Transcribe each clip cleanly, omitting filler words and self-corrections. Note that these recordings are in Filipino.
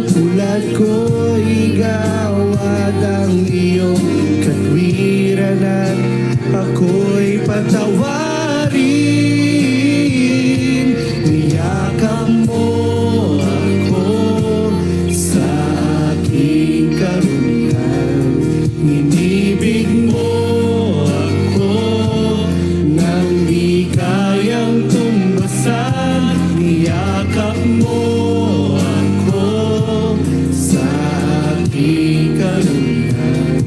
Tulad ko'y gawad ang iyong katwiran at ako'y patawarin. Niyakap mo ako sa aking karumihan. Inibig mo ako nang di kayang tumbasan. Niyakap mo ako sa aking karumihan.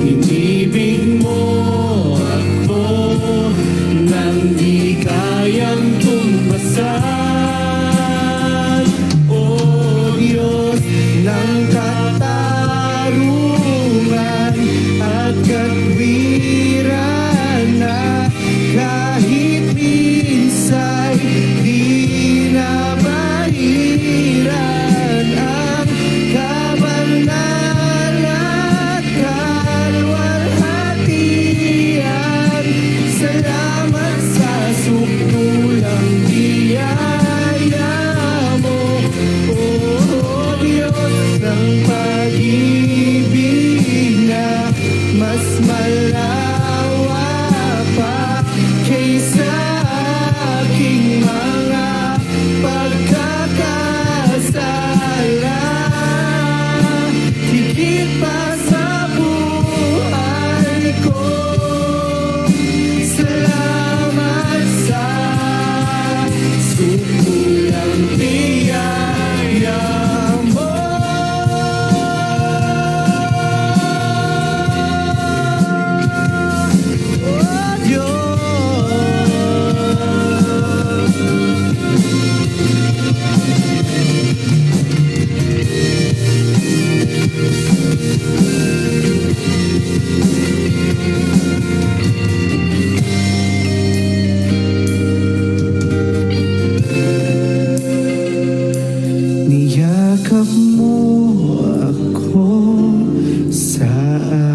Inibig mo ako nang di kayang tumbasan. O Diyos ng katarungan at katwiran na kahit minsay di na mahiran ang kabanal at kalwalhatian. Salamat sa sukdulang biyaya mo, O Diyos ng pag-ibig na mas malawak pa kaysa aking mga pagkakasala. Higit pa sa buhay ko, salamat sa sukulang biyaya mo. Oh Niyakap mo ako sa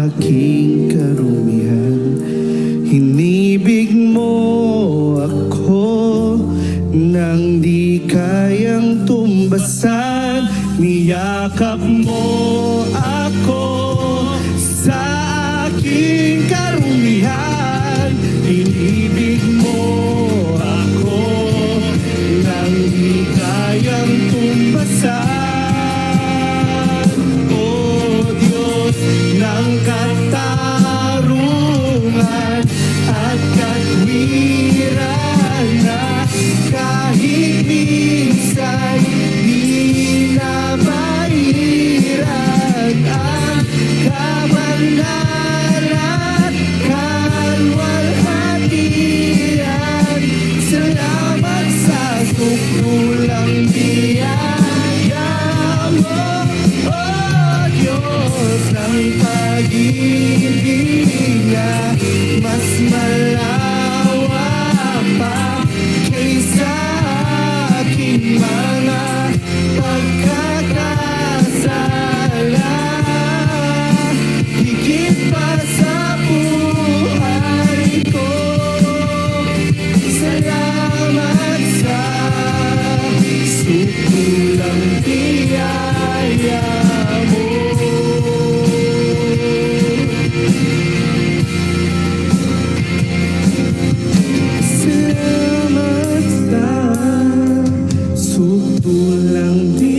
aking karumihan. Hinibig mo ako nang di kayang tumbasan. Niyakap mo ako sa aking karumihan. Hinibig mo ako nang di kayang tumbasan. O Diyos ng katarungan at katwiran na kahit minsan di na mahiran ang kabanal at kalwalhatian. Salamat sa sukdulang biyaya mo, O Diyos ng pag-ibig na mas malawak pa kaysa aking mga pagkakasala. Higit pa sa buhay ko, salamat sa sukulang biyaya mo. Salamat sa sukulang biyaya